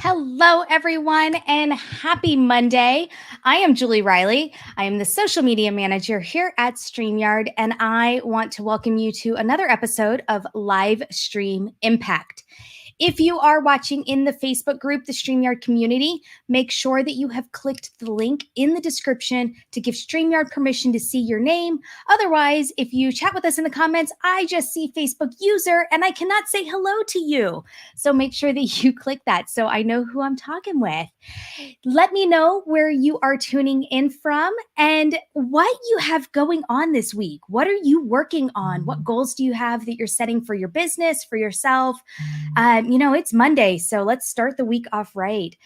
Hello, everyone, and happy Monday. I am Julie Riley. I am the social media manager here at Streamyard, and I want to welcome you to another episode of Live Stream Impact. If you are watching in the Facebook group, the StreamYard community, make sure that you have clicked the link in the description to give StreamYard permission to see your name. Otherwise, if you chat with us in the comments, I just see Facebook user and I cannot say hello to you. So make sure that you click that so I know who I'm talking with. Let me know where you are tuning in from and what you have going on this week. What are you working on? What goals do you have that you're setting for your business, for yourself? It's Monday, so let's start the week off right.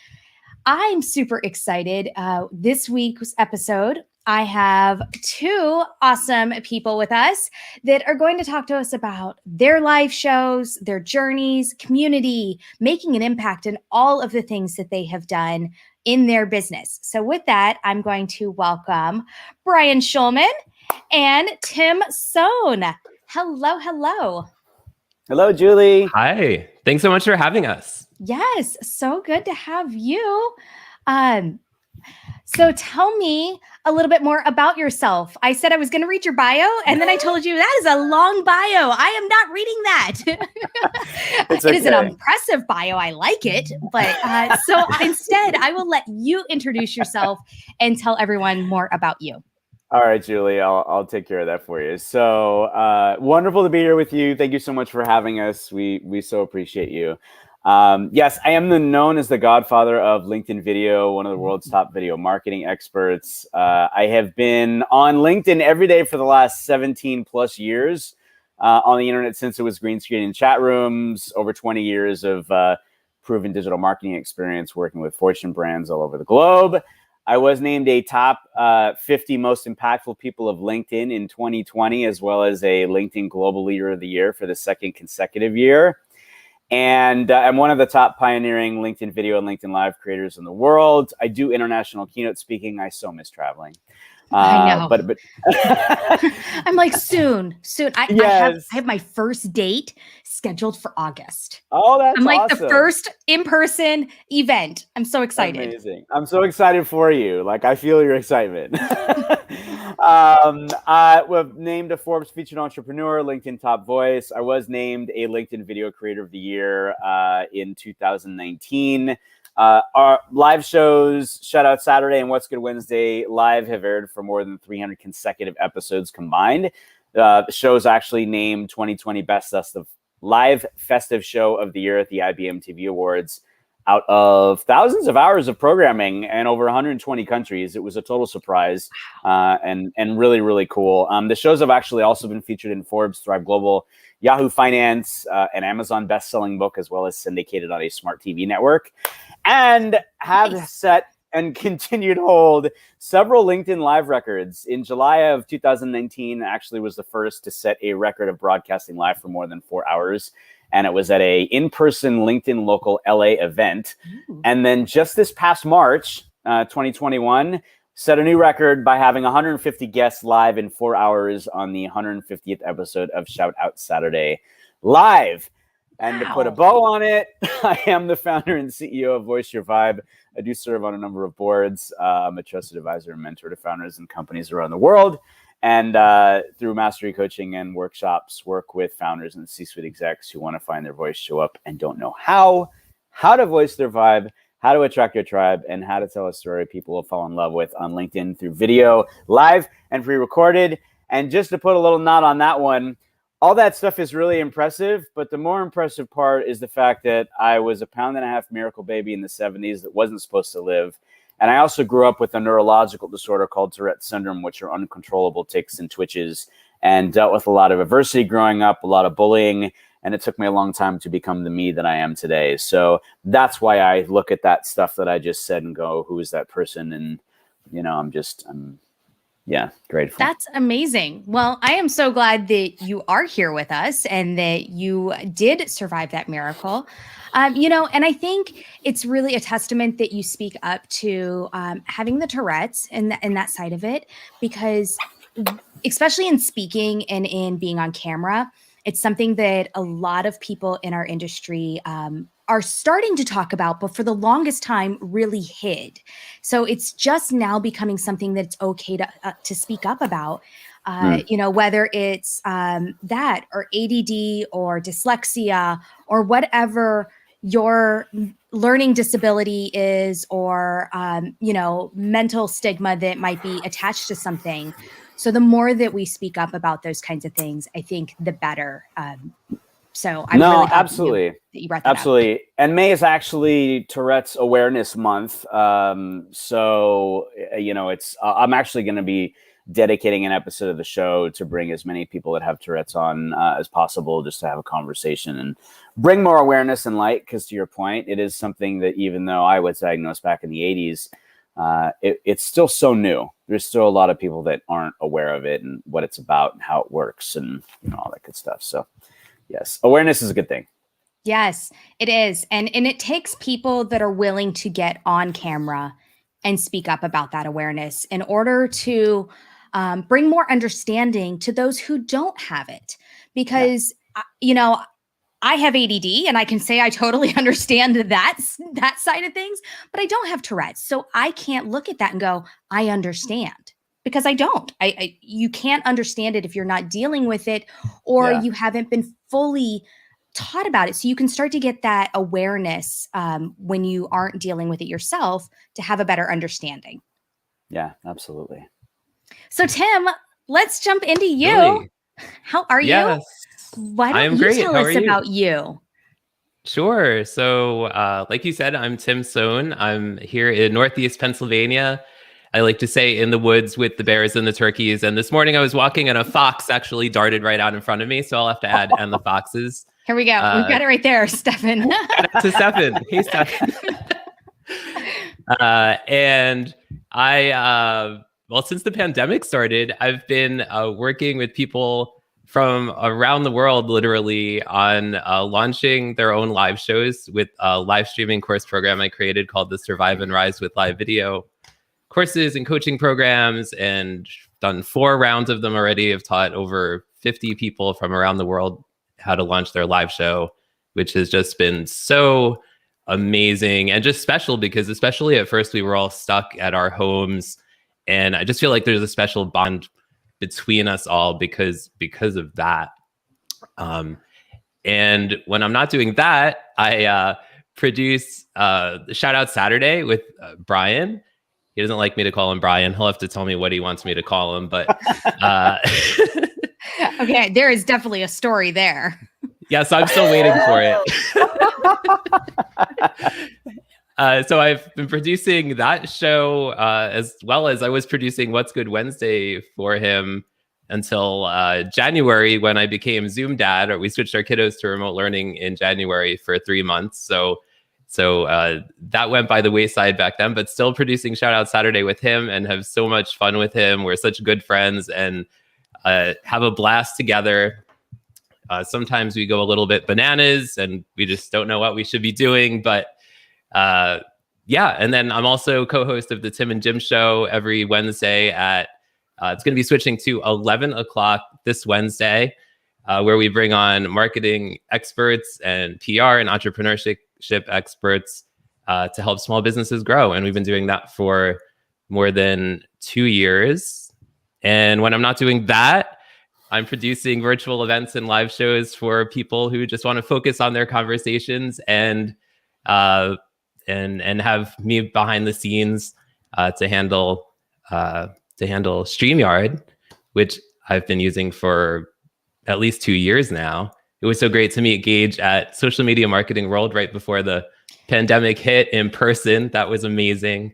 I'm super excited. This week's episode, I have two awesome people with us that are going to talk to us about their live shows, their journeys, community, making an impact, and all of the things that they have done in their business. So with that, I'm going to welcome Brian Schulman and Tim Sohn. Hello, hello. Hello, Julie. Hi. Thanks so much for having us. Yes, so good to have you. So tell me a little bit more about yourself. I said I was going to read your bio, and then I told you that is a long bio. I am not reading that. It's okay. It is an impressive bio. I like it. But so instead, I will let you introduce yourself and tell everyone more about you. All right, Julie, I'll take care of that for you. So wonderful to be here with you. Thank you so much for having us. We so appreciate you. Yes, I am known as the godfather of LinkedIn video, one of the world's top video marketing experts. I have been on LinkedIn every day for the last 17 plus years on the internet since it was green screen and chat rooms, over 20 years of proven digital marketing experience working with Fortune brands all over the globe. I was named a top 50 most impactful people of LinkedIn in 2020, as well as a LinkedIn Global Leader of the Year for the second consecutive year. And I'm one of the top pioneering LinkedIn video and LinkedIn Live creators in the world. I do international keynote speaking. I so miss traveling. I know. But I'm like, soon. I have my first date scheduled for August. Oh, that's I'm like awesome. The first in-person event. I'm so excited. Amazing. I'm so excited for you. Like, I feel your excitement. I was named a Forbes featured entrepreneur, LinkedIn top voice. I was named a LinkedIn video creator of the year in 2019. Our live shows, Shout Out Saturday and What's Good Wednesday live, have aired for more than 300 consecutive episodes combined. The show's actually named 2020 Best Live Festive Show of the Year at the IBM TV Awards. Out of thousands of hours of programming and over 120 countries, it was a total surprise and really, really cool. The shows have actually also been featured in Forbes, Thrive Global, Yahoo Finance, an Amazon best-selling book, as well as syndicated on a smart TV network, and have set and continued to hold several LinkedIn Live records. In July of 2019, actually was the first to set a record of broadcasting live for more than 4 hours. And it was at a in-person LinkedIn local LA event. Ooh. And then just this past March, 2021, set a new record by having 150 guests live in 4 hours on the 150th episode of Shout Out Saturday Live. And to put a bow on it, I am the founder and CEO of Voice Your Vibe. I do serve on a number of boards. I'm a trusted advisor and mentor to founders and companies around the world. And through mastery coaching and workshops, work with founders and C-suite execs who want to find their voice show up and don't know how to voice their vibe, how to attract your tribe, and how to tell a story people will fall in love with on LinkedIn through video, live, and pre-recorded. And just to put a little knot on that one, all that stuff is really impressive, but the more impressive part is the fact that I was a 1.5 pound miracle baby in the 70s that wasn't supposed to live. And I also grew up with a neurological disorder called Tourette syndrome, which are uncontrollable tics and twitches, and dealt with a lot of adversity growing up, a lot of bullying, and it took me a long time to become the me that I am today. So that's why I look at that stuff that I just said and go, who is that person? And, I'm grateful. That's amazing. Well, I am so glad that you are here with us and that you did survive that miracle. And I think it's really a testament that you speak up to having the Tourette's and that side of it, because especially in speaking and in being on camera, It's something that a lot of people in our industry are starting to talk about, but for the longest time really hid. So it's just now becoming something that's okay to speak up about. Whether it's that or ADD or dyslexia or whatever your learning disability is, or mental stigma that might be attached to something. So the more that we speak up about those kinds of things, I think the better. So I'm really glad absolutely that you brought that absolutely. Up. And May is actually Tourette's Awareness Month. So it's I'm actually going to be dedicating an episode of the show to bring as many people that have Tourette's on as possible, just to have a conversation and bring more awareness and light. Because to your point, it is something that even though I was diagnosed back in the 80s, it's still so new. There's still a lot of people that aren't aware of it and what it's about and how it works and all that good stuff. So yes, awareness is a good thing. Yes, it is. And it takes people that are willing to get on camera and speak up about that awareness in order to bring more understanding to those who don't have it. Because, I have ADD and I can say I totally understand that side of things, but I don't have Tourette's. So I can't look at that and go, I understand, because I don't. You can't understand it if you're not dealing with it, or you haven't been fully taught about it. So you can start to get that awareness when you aren't dealing with it yourself to have a better understanding. Yeah, absolutely. So Tim, let's jump into you. Really? How are you? Why don't you tell us about you? Sure. So like you said, I'm Tim Sohn. I'm here in Northeast Pennsylvania. I like to say in the woods with the bears and the turkeys. And this morning I was walking and a fox actually darted right out in front of me. So I'll have to add and the foxes. Here we go. We've got it right there, Stefan. To Stefan. Hey, Stefan. And well, since the pandemic started, I've been working with people from around the world, literally, on launching their own live shows with a live streaming course program I created called the Survive and Rise with Live Video courses and coaching programs, and done 4 rounds of them already. I've taught over 50 people from around the world how to launch their live show, which has just been so amazing and just special, because especially at first we were all stuck at our homes, and I just feel like there's a special bond between us all because of that. And when I'm not doing that, I produce Shout Out Saturday with Brian. He doesn't like me to call him Brian. He'll have to tell me what he wants me to call him. But okay, there is definitely a story there. Yes, I'm still waiting for it. So I've been producing that show as well as I was producing What's Good Wednesday for him until January, when I became Zoom dad, or we switched our kiddos to remote learning in January for 3 months. So that went by the wayside back then, but still producing Shout Out Saturday with him and have so much fun with him. We're such good friends and have a blast together. Sometimes we go a little bit bananas and we just don't know what we should be doing, but and then I'm also co-host of the Tim and Jim Show every Wednesday at, it's going to be switching to 11 o'clock this Wednesday, where we bring on marketing experts and PR and entrepreneurship experts to help small businesses grow. And we've been doing that for more than 2 years. And when I'm not doing that, I'm producing virtual events and live shows for people who just want to focus on their conversations and have me behind the scenes to handle Streamyard, which I've been using for at least 2 years now. It was so great to meet Gage at Social Media Marketing World right before the pandemic hit in person. That was amazing.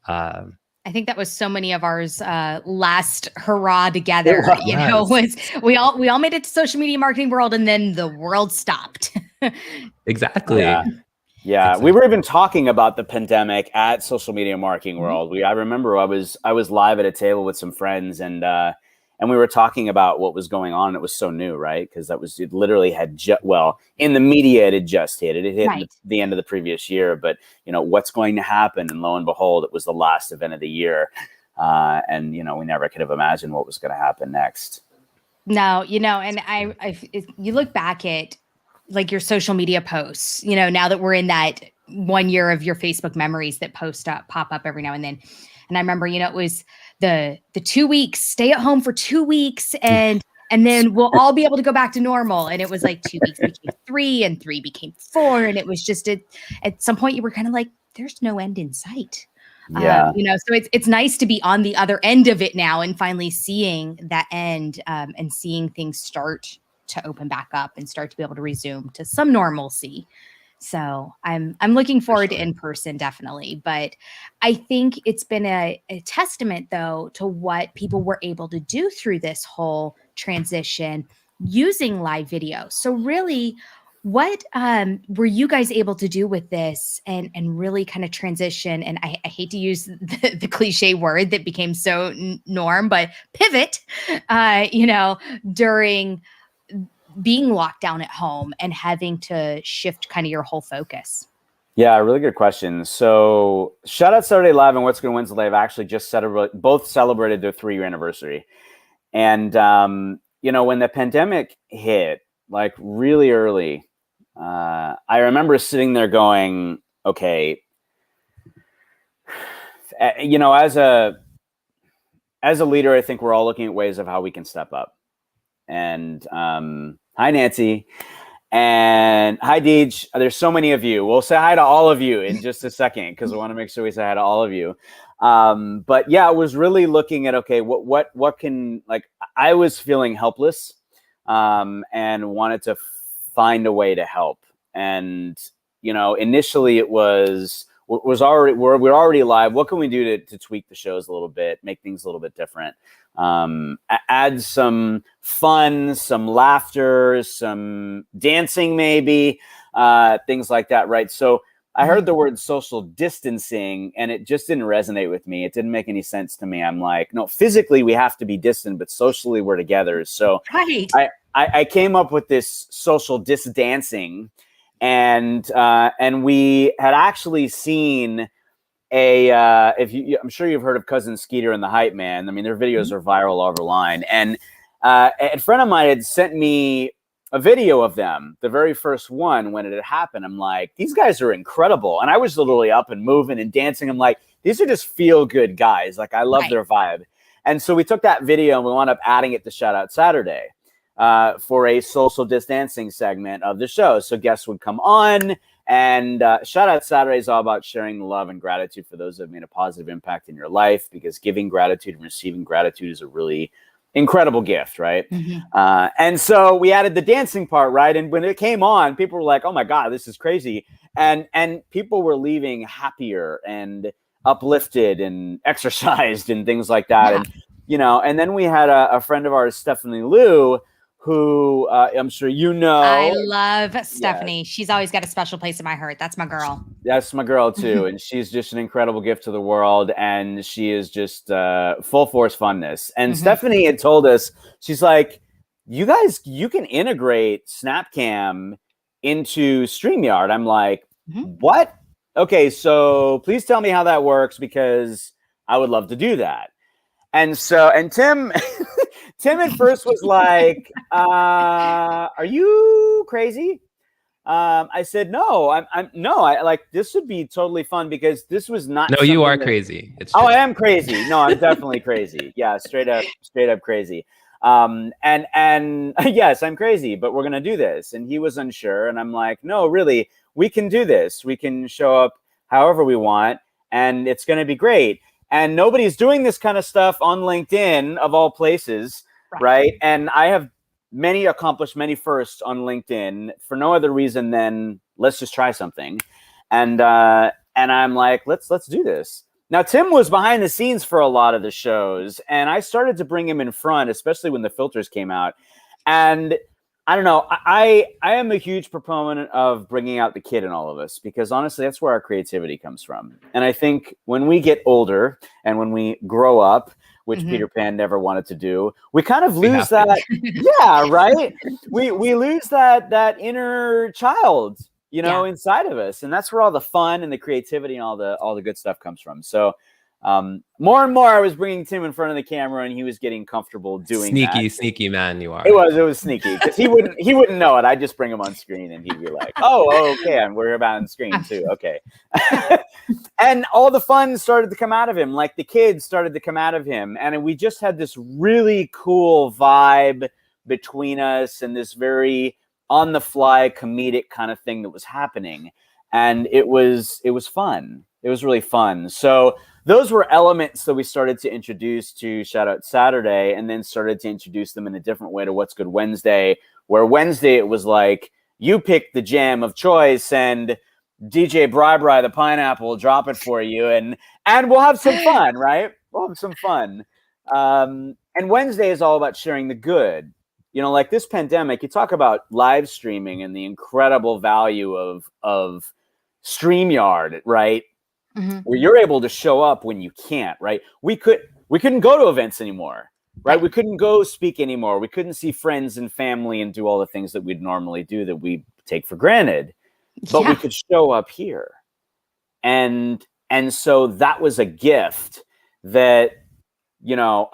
I think that was so many of ours last hurrah together. Was we all made it to Social Media Marketing World, and then the world stopped. Exactly. Yeah. Exactly. We were even talking about the pandemic at Social Media Marketing World. I remember I was live at a table with some friends, and we were talking about what was going on. It was so new, right? Because it literally had in the media it had just hit. It hit right. the end of the previous year, but what's going to happen? And lo and behold, it was the last event of the year, and we never could have imagined what was going to happen next. No, and you look back at like your social media posts, now that we're in that 1 year of your Facebook memories that pop up every now and then. And I remember, it was the 2 weeks, stay at home for 2 weeks and then we'll all be able to go back to normal. And it was like 2 weeks became 3 and 3 became 4. And it was just at some point you were kind of like, there's no end in sight. Yeah. So it's nice to be on the other end of it now and finally seeing that end and seeing things start to open back up and start to be able to resume to some normalcy. So I'm looking forward to in person, definitely. But I think it's been a testament, though, to what people were able to do through this whole transition using live video. So really, what were you guys able to do with this and really kind of transition? And I hate to use the cliche word that became so norm, but pivot, during being locked down at home and having to shift kind of your whole focus? Yeah, really good question. So shout out Saturday Live and What's Good Wednesday Live actually just both celebrated their 3-year anniversary. And, when the pandemic hit, like really early, I remember sitting there going, okay, as a leader, I think we're all looking at ways of how we can step up. And hi, Nancy. And hi, Deej. There's so many of you. We'll say hi to all of you in just a second because I want to make sure we say hi to all of you. But yeah, I was really looking at, okay, what can, like, I was feeling helpless and wanted to find a way to help. And, initially it was already, we're already live. What can we do to tweak the shows a little bit, make things a little bit different? Add some fun, some laughter, some dancing, maybe, things like that. Right. So I heard the word social distancing and it just didn't resonate with me. It didn't make any sense to me. I'm like, no, physically we have to be distant, but socially we're together. So right. I came up with this social distancing and we had actually seen I'm sure you've heard of Cousin Skeeter and the Hype Man. I mean, their videos are viral all over line. And a friend of mine had sent me a video of them, the very first one when it had happened. I'm like, these guys are incredible. And I was literally up and moving and dancing. I'm like, these are just feel good guys. Like, I love their vibe. And so we took that video and we wound up adding it to Shout Out Saturday for a social distancing segment of the show. So guests would come on. And Shout Out Saturday is all about sharing the love and gratitude for those that have made a positive impact in your life, because giving gratitude and receiving gratitude is a really incredible gift, right? Mm-hmm. And so we added the dancing part, right? And when it came on, people were like, oh my God, this is crazy. And people were leaving happier and uplifted and exercised and things like that. Yeah. And then we had a friend of ours, Stephanie Liu, who I'm sure you know. I love Stephanie. Yes. She's always got a special place in my heart. That's my girl. That's my girl too. And she's just an incredible gift to the world. And she is just full force funness. And Stephanie had told us, she's like, you can integrate Snapcam into Streamyard. I'm like, what? Okay, so please tell me how that works, because I would love to do that. And Tim at first was like, are you crazy? I said, no, I like, this would be totally fun, because this was not. No, you are crazy. It's true. I am crazy. No, I'm definitely crazy. Yeah. Straight up crazy. And yes, I'm crazy, but we're going to do this. And he was unsure. And I'm like, no, really, we can do this. We can show up however we want, and it's going to be great. And nobody's doing this kind of stuff on LinkedIn, of all places, right? And I have accomplished many firsts on LinkedIn for no other reason than let's just try something. And I'm like, let's do this. Now, Tim was behind the scenes for a lot of the shows, and I started to bring him in front, especially when the filters came out. And I don't know, I am a huge proponent of bringing out the kid in all of us, because honestly, that's where our creativity comes from. And I think when we get older and when we grow up, which Peter Pan never wanted to do, we kind of lose that. Yeah, right. We lose that inner child, inside of us, and that's where all the fun and the creativity and all the good stuff comes from. So More and more, I was bringing Tim in front of the camera, and he was getting comfortable doing sneaky man you are. It was sneaky because he wouldn't know it. I'd just bring him on screen, and he'd be like, "Oh, okay, and we're about on screen too, okay." And all the fun started to come out of him, like the kids started to come out of him, and we just had this really cool vibe between us, and this very on the fly comedic kind of thing that was happening, and it was fun. It was really fun. So those were elements that we started to introduce to Shout Out Saturday, and then started to introduce them in a different way to What's Good Wednesday, where Wednesday it was like, you pick the jam of choice and DJ Bri the Pineapple will drop it for you, and we'll have some fun, right? We'll have some fun. And Wednesday is all about sharing the good. You know, like this pandemic, you talk about live streaming and the incredible value of Streamyard, right? Mm-hmm. Where you're able to show up when you can't, right? We couldn't go to events anymore, right? We couldn't go speak anymore. We couldn't see friends and family and do all the things that we'd normally do that we take for granted. But we could show up here. And so that was a gift that, you know,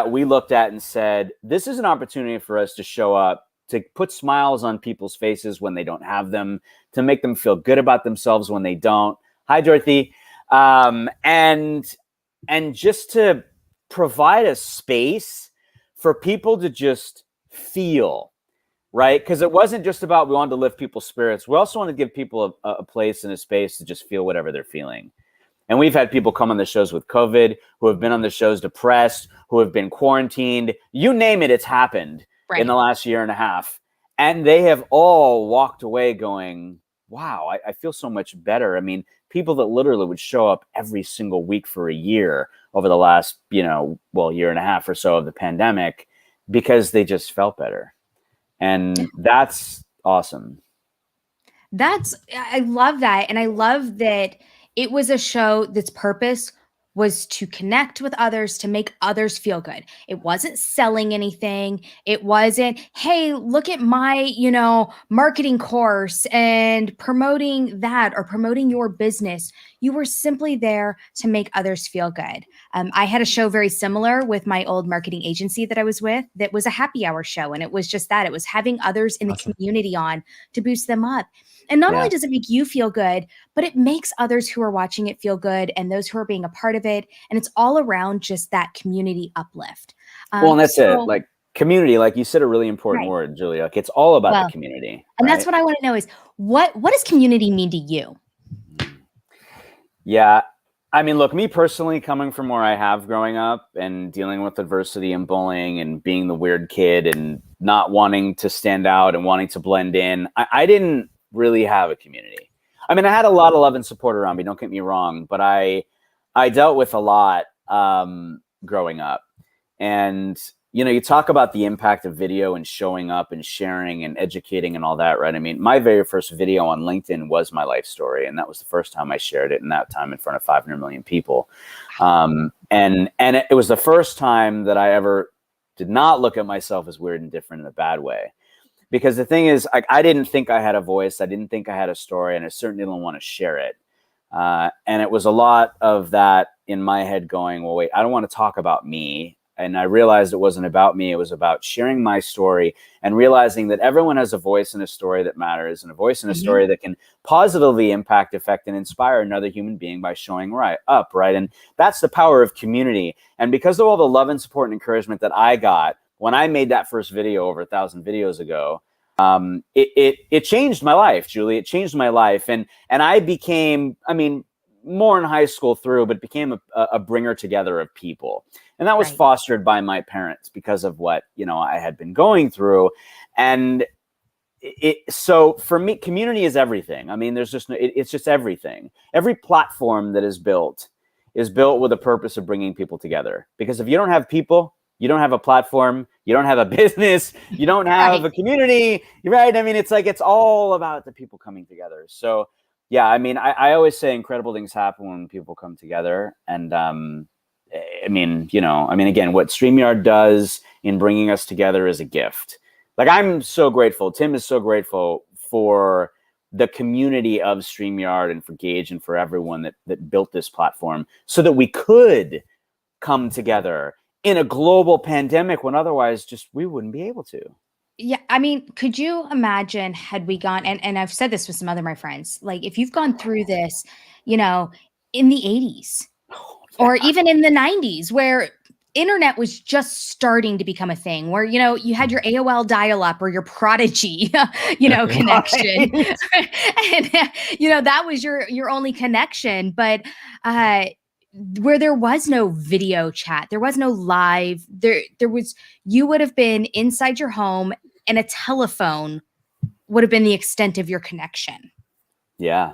we looked at and said, this is an opportunity for us to show up, to put smiles on people's faces when they don't have them, to make them feel good about themselves when they don't. Hi, Dorothy. And just to provide a space for people to just feel, right? Because it wasn't just about, we wanted to lift people's spirits. We also wanted to give people a place and a space to just feel whatever they're feeling. And we've had people come on the shows with COVID, who have been on the shows depressed, who have been quarantined. You name it, it's happened in the last year and a half. And they have all walked away going, wow, I feel so much better. I mean, people that literally would show up every single week for a year over the last, year and a half or so of the pandemic, because they just felt better. And that's awesome. I love that. And I love that it was a show that's purpose was to connect with others, to make others feel good. It wasn't selling anything. It wasn't, hey, look at my, marketing course and promoting that or promoting your business. You were simply there to make others feel good. I had a show very similar with my old marketing agency that I was with that was a happy hour show. And it was just that. It was having others in the community on to boost them up. And not only does it make you feel good, but it makes others who are watching it feel good and those who are being a part of it. And it's all around just that community uplift. Well, and that's it. Like community, like you said, a really important word, Julia. Like it's all about the community. And that's what I want to know is what does community mean to you? Yeah. I mean, look, me personally, coming from where I have growing up and dealing with adversity and bullying and being the weird kid and not wanting to stand out and wanting to blend in, I didn't really have a community. I mean, I had a lot of love and support around me, don't get me wrong, but I dealt with a lot growing up. And, you talk about the impact of video and showing up and sharing and educating and all that, right? I mean, my very first video on LinkedIn was my life story. And that was the first time I shared it, in that time in front of 500 million people. And it was the first time that I ever did not look at myself as weird and different in a bad way. Because the thing is, I didn't think I had a voice. I didn't think I had a story, and I certainly didn't want to share it. And it was a lot of that in my head going, well, wait, I don't want to talk about me. And I realized it wasn't about me. It was about sharing my story and realizing that everyone has a voice and a story that matters, and a voice and a story that can positively impact, affect, and inspire another human being by showing up, right? And that's the power of community. And because of all the love and support and encouragement that I got when I made that first video over 1,000 videos ago, it changed my life, Julie. It changed my life. And I became, more in high school through, but became a bringer together of people. And that was fostered by my parents because of what, I had been going through. And so for me, community is everything. I mean, it's just everything. Every platform that is built with a purpose of bringing people together. Because if you don't have people, you don't have a platform, you don't have a business, you don't have a community, right? I mean, it's like, it's all about the people coming together. So yeah, I mean, I always say incredible things happen when people come together. And again, what StreamYard does in bringing us together is a gift. Like, I'm so grateful. Tim is so grateful for the community of StreamYard and for Gage and for everyone that built this platform so that we could come together in a global pandemic when otherwise just we wouldn't be able to. Yeah, I mean, could you imagine had we gone, and I've said this with some other my friends, like if you've gone through this, in the 80s or even in the 90s where internet was just starting to become a thing, where you had your AOL dial-up or your Prodigy connection. And that was your only connection. But where there was no video chat, there was no live, you would have been inside your home and a telephone would have been the extent of your connection. Yeah.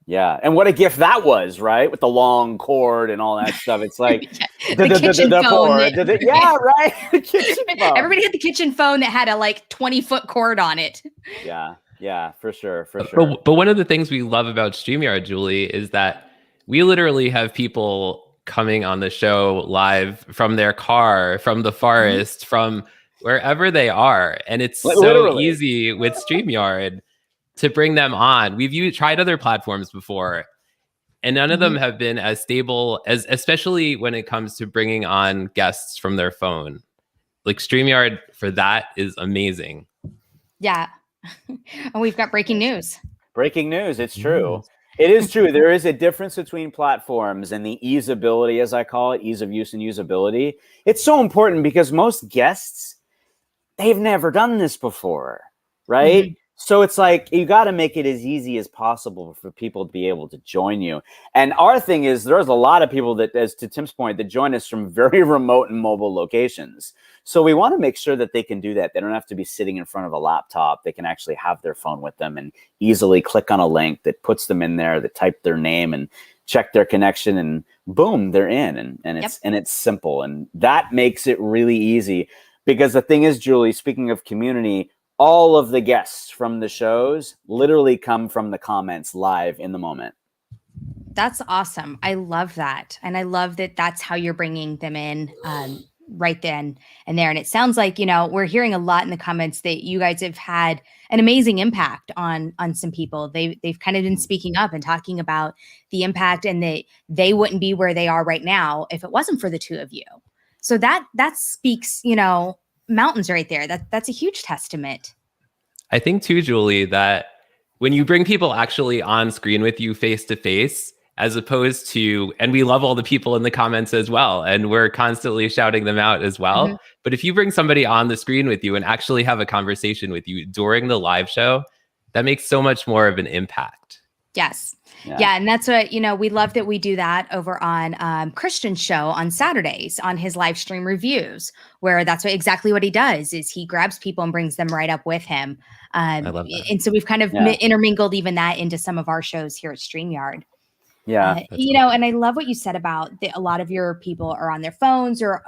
And what a gift that was, right? With the long cord and all that stuff. It's like the kitchen phone. Right. The kitchen phone. Everybody had the kitchen phone that had a 20-foot cord on it. Yeah, for sure. But one of the things we love about StreamYard, Julie, is that we literally have people coming on the show live from their car, from the forest, from wherever they are. And it's so easy with StreamYard to bring them on. We've tried other platforms before, and none of them have been as stable as, especially when it comes to bringing on guests from their phone. Like StreamYard for that is amazing. Yeah. And we've got breaking news. It's true. It is true. There is a difference between platforms and the easeability, as I call it, ease of use and usability. It's so important because most guests, they've never done this before, right? Mm-hmm. So it's like, you got to make it as easy as possible for people to be able to join you. And our thing is, there's a lot of people that, as to Tim's point, that join us from very remote and mobile locations. So we want to make sure that they can do that. They don't have to be sitting in front of a laptop. They can actually have their phone with them and easily click on a link that puts them in there, that type their name and check their connection, and boom, they're in. And it's simple. And that makes it really easy. Because the thing is, Julie, speaking of community, all of the guests from the shows literally come from the comments live in the moment. That's awesome. I love that. And I love that that's how you're bringing them in right then and there. And it sounds like, we're hearing a lot in the comments that you guys have had an amazing impact on some people. They've kind of been speaking up and talking about the impact, and that they wouldn't be where they are right now if it wasn't for the two of you. So that speaks, mountains right there. That's a huge testament. I think too, Julie, that when you bring people actually on screen with you face to face, as opposed to, and we love all the people in the comments as well, and we're constantly shouting them out as well. Mm-hmm. But if you bring somebody on the screen with you and actually have a conversation with you during the live show, that makes so much more of an impact. Yes. Yeah. And that's what, we love that we do that over on Christian's show on Saturdays on his live stream reviews, where that's exactly what he does is he grabs people and brings them right up with him. I love that. And so we've kind of intermingled even that into some of our shows here at StreamYard. Yeah. And I love what you said about a lot of your people are on their phones or,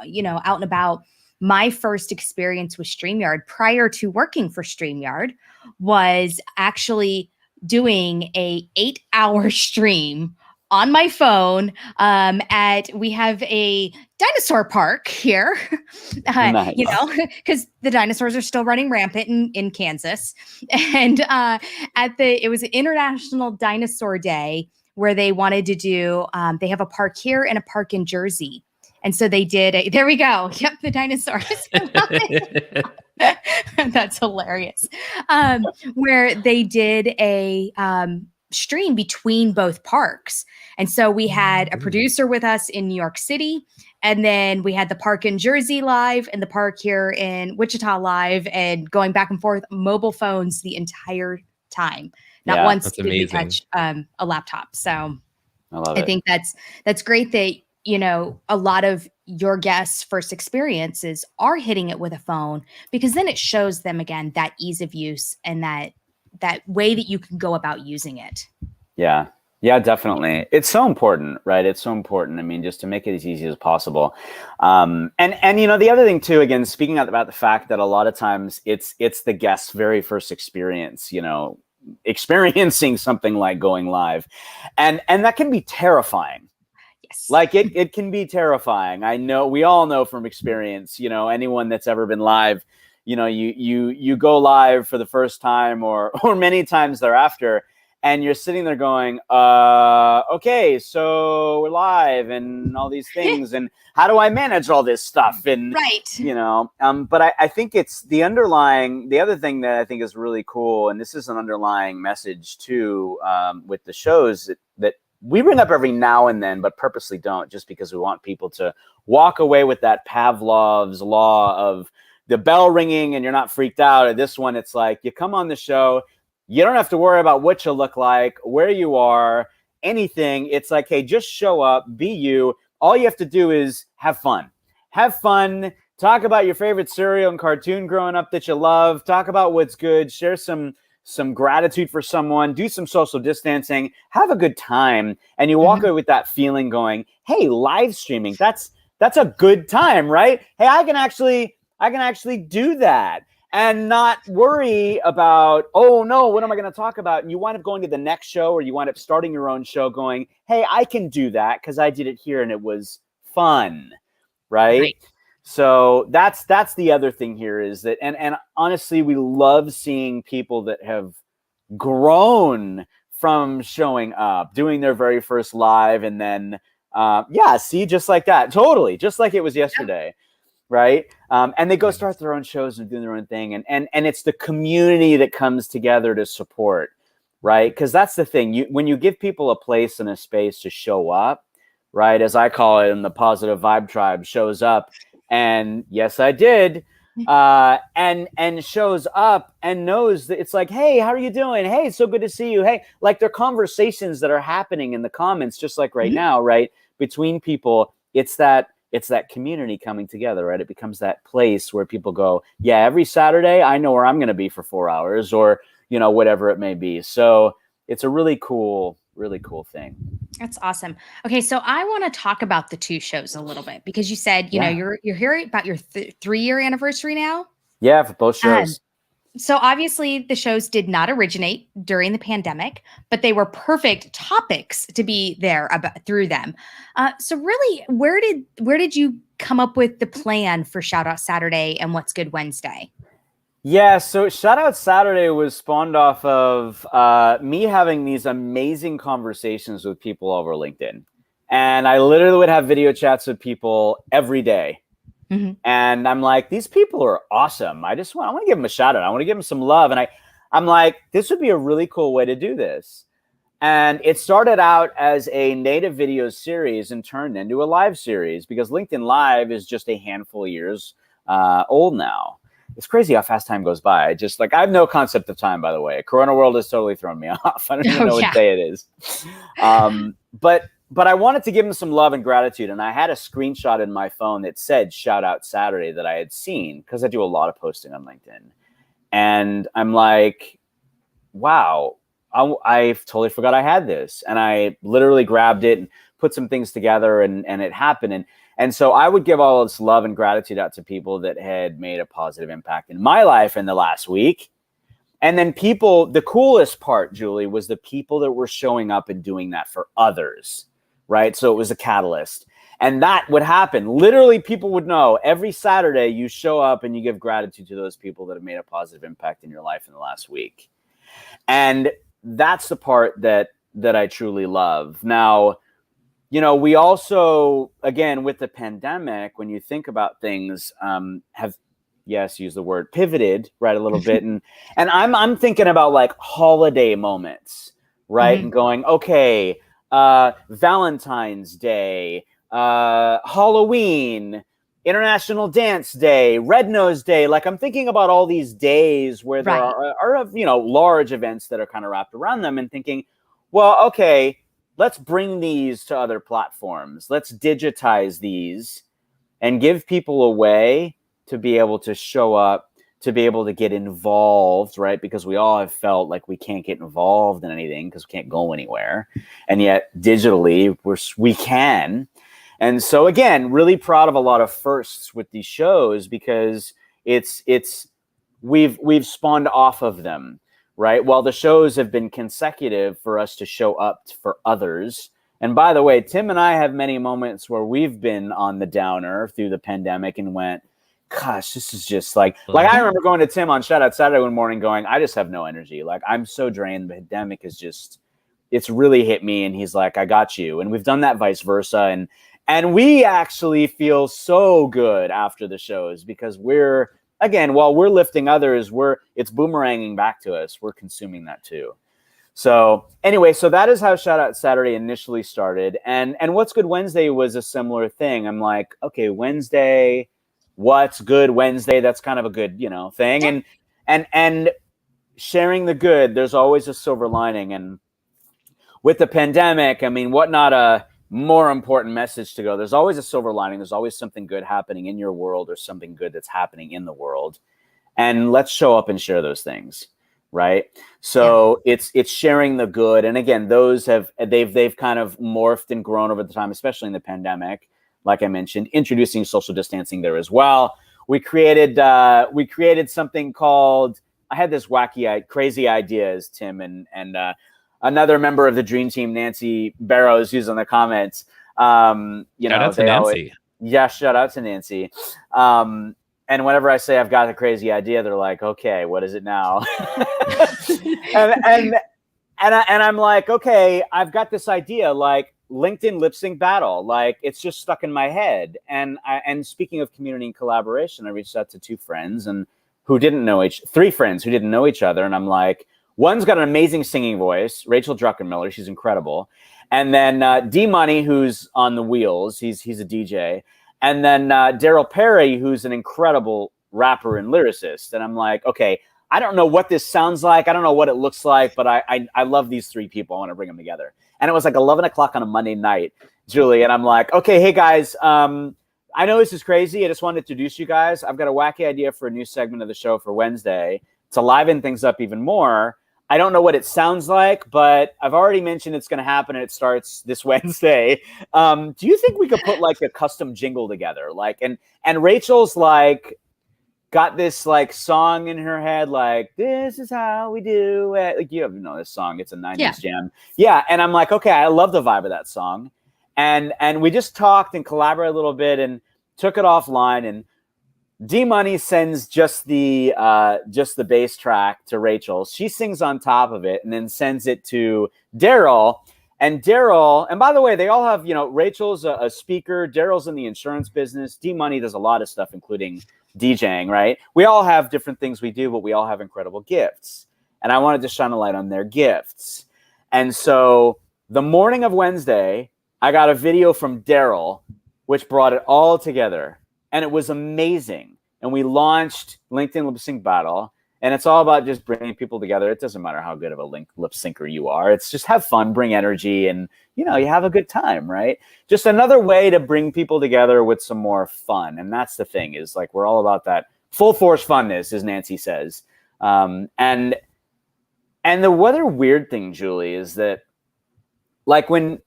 out and about. My first experience with StreamYard prior to working for StreamYard was actually doing a 8-hour stream on my phone we have a dinosaur park here, nice. because the dinosaurs are still running rampant in Kansas. And it was an International Dinosaur Day where they wanted to do, they have a park here and a park in Jersey. And so they did there we go. Yep, the dinosaurs. That's hilarious. Where they did a stream between both parks. And so we had a producer with us in New York City, and then we had the park in Jersey live and the park here in Wichita live, and going back and forth, mobile phones the entire time. Not once did we touch a laptop. So I think that's great that, a lot of your guests' first experiences are hitting it with a phone, because then it shows them again that ease of use and that way that you can go about using it. Yeah, definitely. It's so important, right? It's so important. I mean, just to make it as easy as possible. And the other thing too, again, speaking about the fact that a lot of times it's the guest's very first experience, experiencing something like going live, and that can be terrifying. Yes. Like it can be terrifying. I know, we all know from experience, anyone that's ever been live, you go live for the first time or many times thereafter, and you're sitting there going, okay, so we're live and all these things, and how do I manage all this stuff? And right. But I think it's the other thing that I think is really cool, and this is an underlying message too, with the shows that we bring up every now and then, but purposely don't, just because we want people to walk away with that Pavlov's law of the bell ringing and you're not freaked out. At this one, it's like you come on the show, you don't have to worry about what you look like, where you are, anything. It's like, hey, just show up, be you. All you have to do is have fun. Have fun. Talk about your favorite cereal and cartoon growing up that you love. Talk about what's good. Share some gratitude for someone. Do some social distancing. Have a good time. And you walk away with that feeling going, hey, live streaming, that's a good time, right? Hey, I can actually do that. And not worry about, oh no, what am I going to talk about? And you wind up going to the next show, or you wind up starting your own show going, hey, I can do that because I did it here and it was fun, right? So that's the other thing here is that, and honestly, we love seeing people that have grown from showing up, doing their very first live, and then, see, just like that, totally, just like it was yesterday. Right. And they go start their own shows and do their own thing. And it's the community that comes together to support. Right. Because that's the thing. When you give people a place and a space to show up, right, as I call it in the Positive Vibe Tribe, shows up. And yes, I did. And shows up and knows that it's like, hey, how are you doing? Hey, it's so good to see you. Hey, like there are conversations that are happening in the comments, just like right now, right, between people. It's that community coming together, right? It becomes that place where people go, yeah, every Saturday, I know where I'm going to be for 4 hours, or, whatever it may be. So it's a really cool thing. That's awesome. Okay. So I want to talk about the two shows a little bit, because you said, you're here about your 3-year anniversary now. Yeah. For both shows. So obviously the shows did not originate during the pandemic, but they were perfect topics to be there through them. So really, where did you come up with the plan for Shout Out Saturday and What's Good Wednesday? Yeah, so Shout Out Saturday was spawned off of me having these amazing conversations with people over LinkedIn. And I literally would have video chats with people every day. And I'm like, these people are awesome. I want to give them a shout out. I want to give them some love. And I'm like, this would be a really cool way to do this. And it started out as a native video series and turned into a live series, because LinkedIn Live is just a handful of years old now. It's crazy how fast time goes by. I have no concept of time, by the way. Corona world has totally thrown me off. I don't even know what day it is. But I wanted to give them some love and gratitude. And I had a screenshot in my phone that said Shout Out Saturday that I had seen, because I do a lot of posting on LinkedIn. And I'm like, wow, I totally forgot I had this. And I literally grabbed it and put some things together, and it happened. And so I would give all this love and gratitude out to people that had made a positive impact in my life in the last week. And then the coolest part, Julie, was the people that were showing up and doing that for others. Right. So it was a catalyst. And that would happen. Literally, people would know every Saturday you show up and you give gratitude to those people that have made a positive impact in your life in the last week. And that's the part that I truly love. Now, we also, again, with the pandemic, when you think about things, have, yes, use the word pivoted, right, a little bit. And I'm thinking about like holiday moments, right? And going, okay, Valentine's Day, Halloween, International Dance Day, Red Nose Day. Like, I'm thinking about all these days where there are large events that are kind of wrapped around them, and thinking, well, okay, let's bring these to other platforms. Let's digitize these and give people a way to be able to show up, to be able to get involved, right? Because we all have felt like we can't get involved in anything because we can't go anywhere. And yet digitally we can. And so again, really proud of a lot of firsts with these shows, because we've spawned off of them, right? While the shows have been consecutive for us to show up for others. And by the way, Tim and I have many moments where we've been on the downer through the pandemic and went, gosh, this is just like I remember going to Tim on Shout Out Saturday one morning going, I just have no energy. Like, I'm so drained. The pandemic is just, it's really hit me. And he's like, I got you. And we've done that vice versa. And we actually feel so good after the shows because we're, again, while we're lifting others, it's boomeranging back to us. We're consuming that too. So anyway, so that is how Shout Out Saturday initially started. And What's Good Wednesday was a similar thing. I'm like, okay, Wednesday, what's good Wednesday? That's kind of a good, thing. And sharing the good, there's always a silver lining. And with the pandemic, I mean, what not a more important message to go? There's always a silver lining. There's always something good happening in your world or something good that's happening in the world. And let's show up and share those things. Right. So it's sharing the good. And again, they've kind of morphed and grown over the time, especially in the pandemic. Like I mentioned, introducing social distancing there as well. We created something called, I had this crazy ideas, Tim, and another member of the dream team, Nancy Barrows, who's in the comments. Shout out to Nancy. Shout out to Nancy. And whenever I say I've got a crazy idea, they're like, okay, what is it now? and I'm like, okay, I've got this idea, like LinkedIn lip sync battle. Like, it's just stuck in my head. And speaking of community and collaboration, I reached out to three friends who didn't know each other. And I'm like, one's got an amazing singing voice, Rachel Druckenmiller. She's incredible. And then D Money, who's on the wheels. He's a DJ. And then Daryl Perry, who's an incredible rapper and lyricist. And I'm like, okay, I don't know what this sounds like. I don't know what it looks like, but I love these three people. I want to bring them together. And it was like 11 o'clock on a Monday night, Julie. And I'm like, okay, hey guys, I know this is crazy. I just wanted to introduce you guys. I've got a wacky idea for a new segment of the show for Wednesday to liven things up even more. I don't know what it sounds like, but I've already mentioned it's going to happen and it starts this Wednesday. Do you think we could put like a custom jingle together? Like, and Rachel's like got this like song in her head, like, this is how we do it. Like, you know this song. It's a 90s jam. Yeah. And I'm like, okay, I love the vibe of that song. And we just talked and collaborated a little bit and took it offline, and D Money sends just the bass track to Rachel. She sings on top of it and then sends it to Daryl. And by the way, they all have, Rachel's a speaker. Daryl's in the insurance business. D Money does a lot of stuff, including DJing, right? We all have different things we do, but we all have incredible gifts. And I wanted to shine a light on their gifts. And so the morning of Wednesday, I got a video from Daryl, which brought it all together. And it was amazing. And we launched LinkedIn Lip Sync Battle. And it's all about just bringing people together. It doesn't matter how good of a lip syncer you are. It's just have fun, bring energy, and, you have a good time, right? Just another way to bring people together with some more fun. And that's the thing, is like, we're all about that full force funness, as Nancy says. And the other weird thing, Julie, is that like when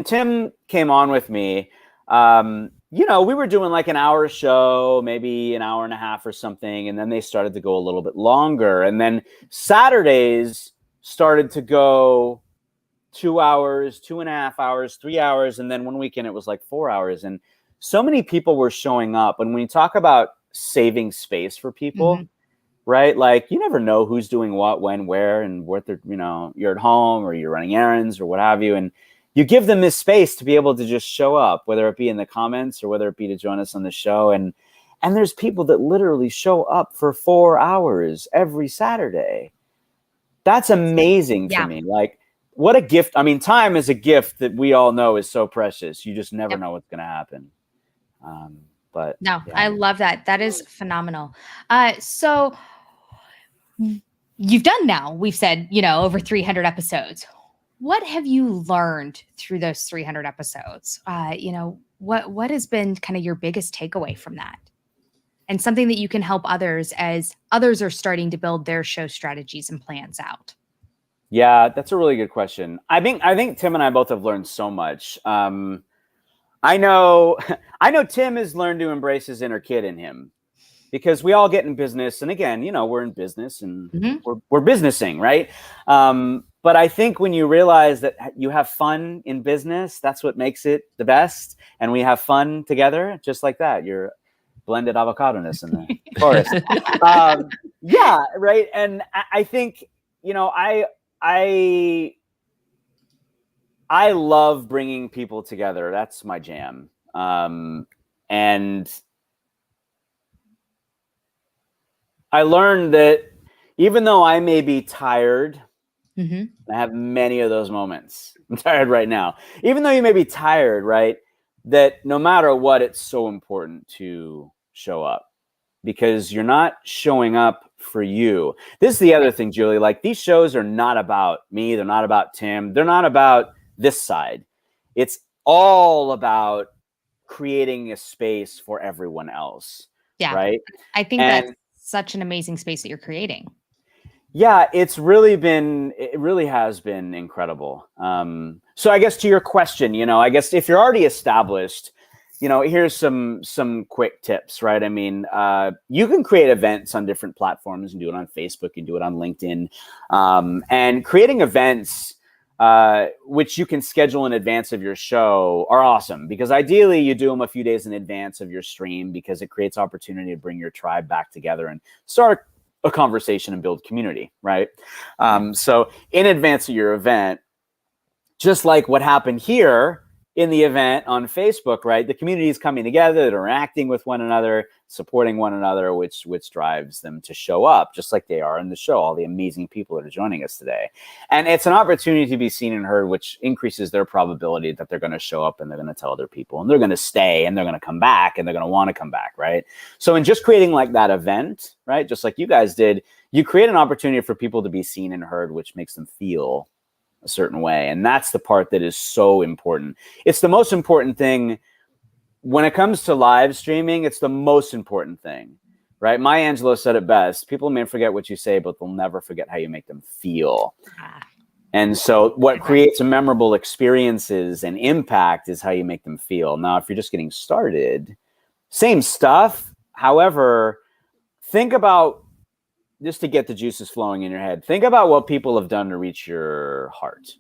Tim came on with me, we were doing like an hour show, maybe an hour and a half or something. And then they started to go a little bit longer. And then Saturdays started to go 2 hours, 2.5 hours, 3 hours. And then one weekend it was like 4 hours. And so many people were showing up. And when you talk about saving space for people, right? Like, you never know who's doing what, when, where, and what they're, you're at home or you're running errands or what have you. And you give them this space to be able to just show up, whether it be in the comments or whether it be to join us on the show. And there's people that literally show up for 4 hours every Saturday. That's amazing to me. Like, what a gift. I mean, time is a gift that we all know is so precious. You just never know what's going to happen. I love that. That is phenomenal. So you've done now, we've said, over 300 episodes. What have you learned through those 300 episodes? What has been kind of your biggest takeaway from that? And something that you can help others as others are starting to build their show strategies and plans out. Yeah, that's a really good question. I think Tim and I both have learned so much. I know Tim has learned to embrace his inner kid in him, because we all get in business. And again, we're in business and we're businessing, right? But I think when you realize that you have fun in business, that's what makes it the best. And we have fun together, just like that. blended avocado-ness in the chorus. Yeah, right. And I think, you know, I love bringing people together. That's my jam. And I learned that even though I may be tired, I have many of those moments. I'm tired right now. Even though you may be tired, right? That no matter what, it's so important to show up, because you're not showing up for you. This is the other thing, Julie. Like, these shows are not about me. They're not about Tim. They're not about this side. It's all about creating a space for everyone else. Yeah. Right. I think that's such an amazing space that you're creating. Yeah, it really has been incredible. So I guess to your question, you know, I guess if you're already established, you know, here's some quick tips, right? I mean, you can create events on different platforms and do it on Facebook and do it on LinkedIn. And creating events, which you can schedule in advance of your show, are awesome, because ideally you do them a few days in advance of your stream, because it creates opportunity to bring your tribe back together and start a conversation and build community, right? So in advance of your event, just like what happened here in the event on Facebook, right? The community is coming together, they're interacting with one another, supporting one another, which drives them to show up, just like they are in the show, all the amazing people that are joining us today. And it's an opportunity to be seen and heard, which increases their probability that they're going to show up and they're going to tell other people, and they're going to stay and they're going to come back and they're going to want to come back, right? So in just creating like that event, right, just like you guys did, you create an opportunity for people to be seen and heard, which makes them feel a certain way. And that's the part that is so important. It's the most important thing when it comes to live streaming. It's the most important thing, right? Maya Angelou said it best: people may forget what you say, but they'll never forget how you make them feel. And so what creates a memorable experiences and impact is how you make them feel. Now, if you're just getting started, same stuff. However, think about, just to get the juices flowing in your head, think about what people have done to reach your heart,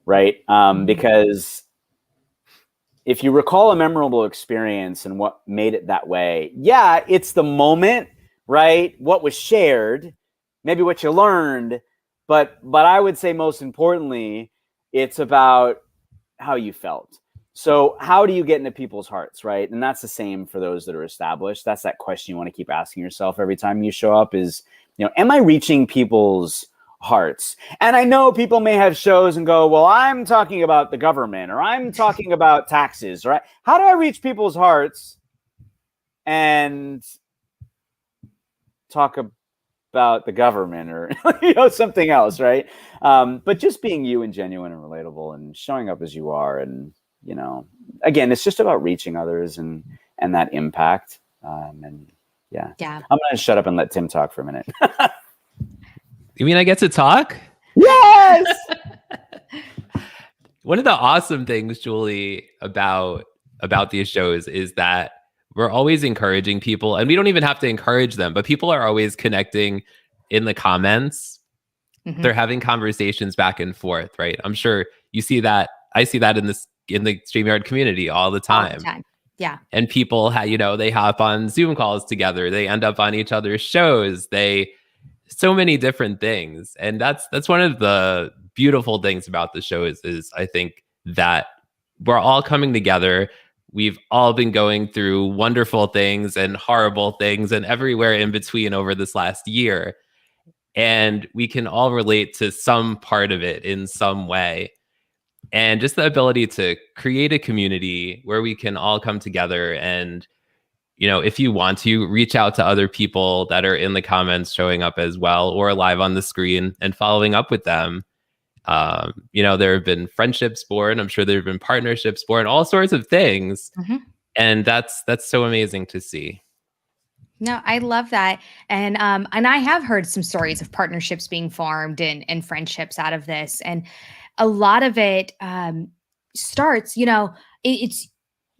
right? Because if you recall a memorable experience and what made it that way, yeah, it's the moment, right? What was shared, maybe what you learned, but I would say most importantly, it's about how you felt. So how do you get into people's hearts, right? And that's the same for those that are established. That's that question you want to keep asking yourself every time you show up is, you know, am I reaching people's hearts? And I know people may have shows and go, well, I'm talking about the government, or I'm talking about taxes, right? How do I reach people's hearts and talk about the government, or you know, something else, right? But just being you and genuine and relatable and showing up as you are, and you know, again, it's just about reaching others and that impact. And yeah, I'm going to shut up and let Tim talk for a minute. You mean I get to talk? Yes. One of the awesome things, Julie, about these shows is that we're always encouraging people, and we don't even have to encourage them, but people are always connecting in the comments. They're having conversations back and forth, right? I'm sure you see that. I see that in the Streamyard community all the time. All the time. Yeah. And people, they hop on Zoom calls together. They end up on each other's shows. So many different things. And that's one of the beautiful things about the show is I think that we're all coming together. We've all been going through wonderful things and horrible things and everywhere in between over this last year. And we can all relate to some part of it in some way. And just the ability to create a community where we can all come together and, you know, if you want to reach out to other people that are in the comments showing up as well, or live on the screen and following up with them. You know, there have been friendships born. I'm sure there have been partnerships born, all sorts of things. And that's so amazing to see. No, I love that. And I have heard some stories of partnerships being formed and friendships out of this. And a lot of it starts, you know, it's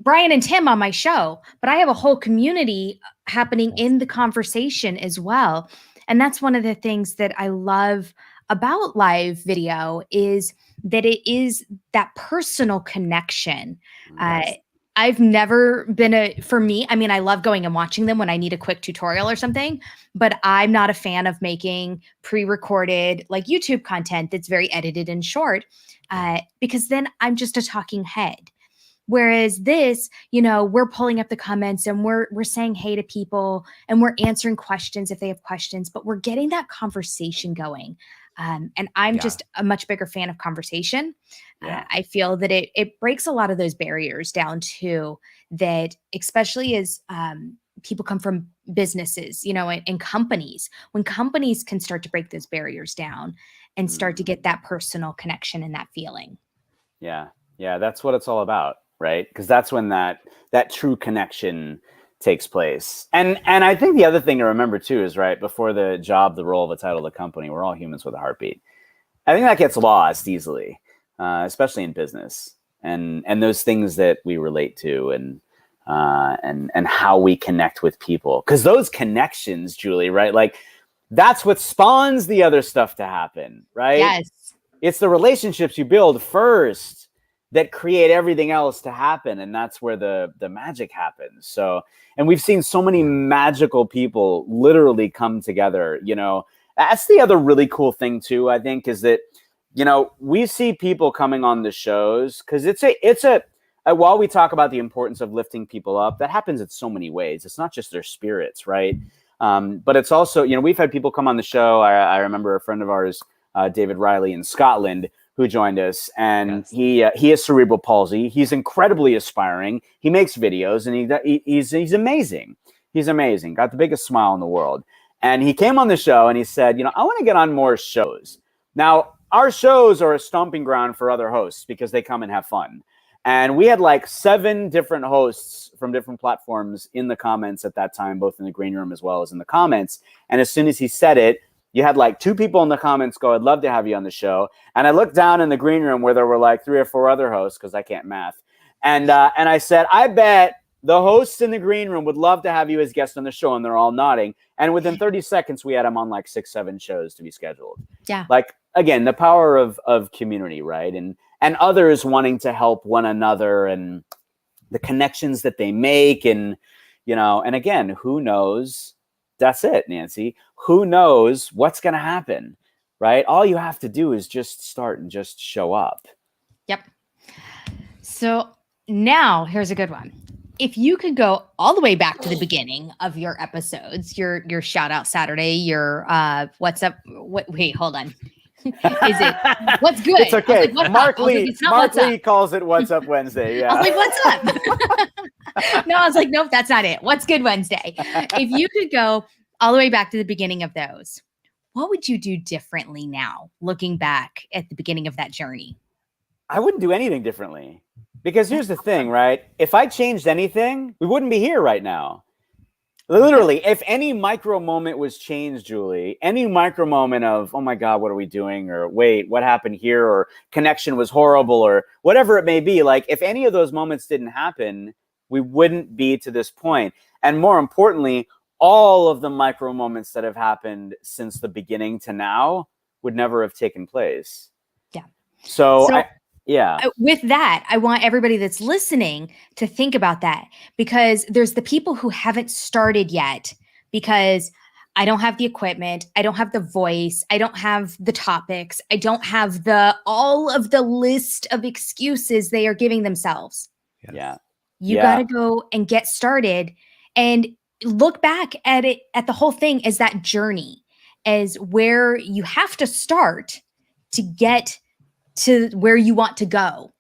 Brian and Tim on my show, but I have a whole community happening in the conversation as well. And that's one of the things that I love about live video is that it is that personal connection. Yes. I've never been for me, I mean, I love going and watching them when I need a quick tutorial or something, but I'm not a fan of making pre-recorded like YouTube content that's very edited and short, because then I'm just a talking head. Whereas this, we're pulling up the comments and we're saying hey to people and we're answering questions if they have questions, but we're getting that conversation going. And I'm just a much bigger fan of conversation. I feel that it breaks a lot of those barriers down too, that especially as people come from businesses, and companies, when companies can start to break those barriers down and start to get that personal connection and that feeling. Yeah. That's what it's all about. Right. Because that's when that true connection takes place. And I think the other thing to remember too is, right, before the job, the role, the title, the company, we're all humans with a heartbeat. I think that gets lost easily, especially in business and those things that we relate to and how we connect with people. Because those connections, Julie, right, like that's what spawns the other stuff to happen, right? Yes. It's the relationships you build first that create everything else to happen. And that's where the magic happens. So, and we've seen so many magical people literally come together, that's the other really cool thing too, I think, is that, we see people coming on the shows because it's a while we talk about the importance of lifting people up, that happens in so many ways. It's not just their spirits, right? But it's also, we've had people come on the show. I remember a friend of ours, David Riley in Scotland, who joined us, and he has cerebral palsy. He's incredibly aspiring. He makes videos, and he's amazing. He's amazing. Got the biggest smile in the world. And he came on the show, and he said, I want to get on more shows. Now, our shows are a stomping ground for other hosts because they come and have fun. And we had like 7 different hosts from different platforms in the comments at that time, both in the green room as well as in the comments. And as soon as he said it, you had like 2 people in the comments go, I'd love to have you on the show. And I looked down in the green room where there were like 3 or 4 other hosts, because I can't math. And I said, I bet the hosts in the green room would love to have you as guest on the show. And they're all nodding. And within 30 seconds, we had them on like 6, 7 shows to be scheduled. Yeah. Like, again, the power of community, right? And others wanting to help one another and the connections that they make. And, and again, who knows? That's it, Nancy. Who knows what's going to happen, right? All you have to do is just start and just show up. Yep. So now here's a good one. If you could go all the way back to the beginning of your episodes, your shout out Saturday, your what's up? Wait, hold on. Is it what's good? It's okay. Like, Mark Lee calls it What's Up Wednesday. Yeah. I was like, what's up? No, I was like, nope, that's not it. What's good Wednesday? If you could go all the way back to the beginning of those, what would you do differently now, looking back at the beginning of that journey? I wouldn't do anything differently, because here's the thing, right? If I changed anything, we wouldn't be here right now. Literally, if any micro moment was changed, Julie, any micro moment of, oh my God, what are we doing? Or wait, what happened here? Or connection was horrible, or whatever it may be. Like, if any of those moments didn't happen, we wouldn't be to this point. And more importantly, all of the micro moments that have happened since the beginning to now would never have taken place. Yeah. So with that, I want everybody that's listening to think about that, because there's the people who haven't started yet because I don't have the equipment, I don't have the voice, I don't have the topics, I don't have all of the list of excuses they are giving themselves. Yes. Yeah. You got to go and get started and look back at it, at the whole thing as that journey, as where you have to start to get to where you want to go.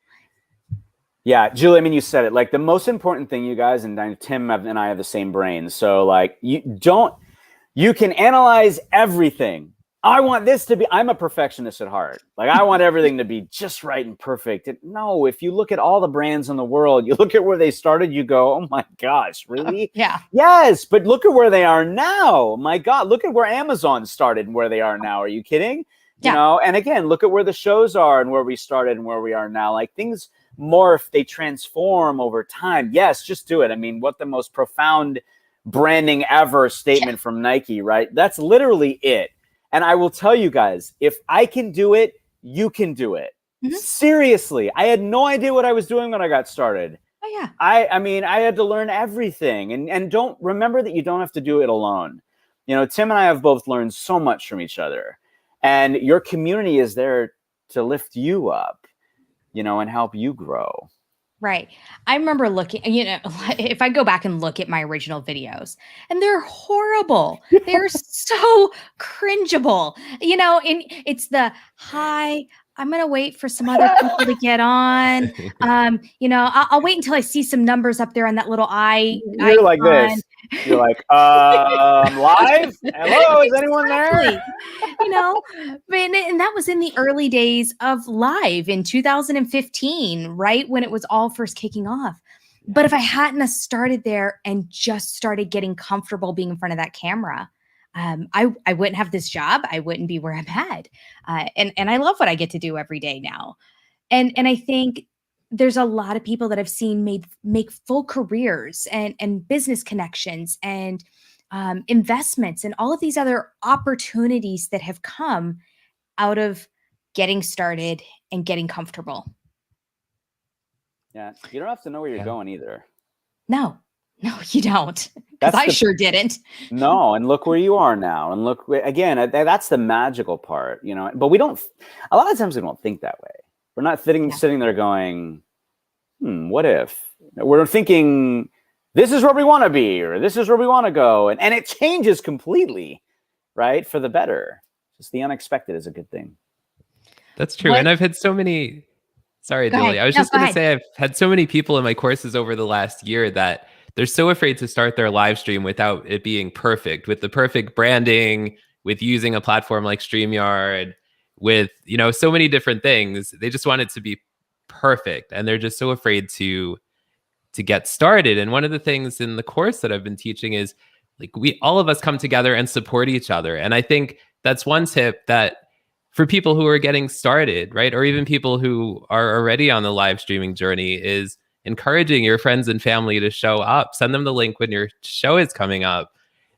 Yeah, Julie, I mean, you said it. Like, the most important thing, you guys, and Tim and I have the same brain. So like, you can analyze everything. I want this to be, I'm a perfectionist at heart. Like, I want everything to be just right and perfect. No, if you look at all the brands in the world, you look at where they started, you go, oh my gosh, really? Yeah. Yes, but look at where they are now. My God, look at where Amazon started and where they are now. Are you kidding? Yeah. You know, and again, look at where the shows are and where we started and where we are now. Like, things morph, they transform over time. Yes, just do it. I mean, what the most profound branding ever statement from Nike, right? That's literally it. And I will tell you guys, if I can do it, you can do it. Mm-hmm. Seriously, I had no idea what I was doing when I got started. Oh yeah. I mean, I had to learn everything, and don't remember that you don't have to do it alone. You know, Tim and I have both learned so much from each other, and your community is there to lift you up, you know, and help you grow. Right. I remember looking, if I go back and look at my original videos, and they're horrible. They're so cringeable. And it's the hi, I'm going to wait for some other people to get on. I'll wait until I see some numbers up there on that little eye. You're like this. You're like, live? Hello, is anyone there? And that was in the early days of live in 2015, right when it was all first kicking off. But if I hadn't have started there and just started getting comfortable being in front of that camera, I wouldn't have this job. I wouldn't be where I'm at. And I love what I get to do every day now. And I think there's a lot of people that I've seen make full careers and business connections and investments and all of these other opportunities that have come out of getting started and getting comfortable. Yeah, you don't have to know where you're going either. No, you don't. Because I sure didn't. No, and look where you are now. And look, again, that's the magical part, you know. But a lot of times we don't think that way. We're not sitting there going, what if? We're thinking, this is where we want to be, or this is where we want to go. And it changes completely, right? For the better. Just the unexpected is a good thing. That's true. And I've had so many, sorry, Julie. I was just going to say, I've had so many people in my courses over the last year that they're so afraid to start their live stream without it being perfect, with the perfect branding, with using a platform like Streamyard, with, so many different things. They just want it to be perfect. And they're just so afraid to get started. And one of the things in the course that I've been teaching is like, all of us come together and support each other. And I think that's one tip that for people who are getting started, right? Or even people who are already on the live streaming journey, is encouraging your friends and family to show up. Send them the link when your show is coming up,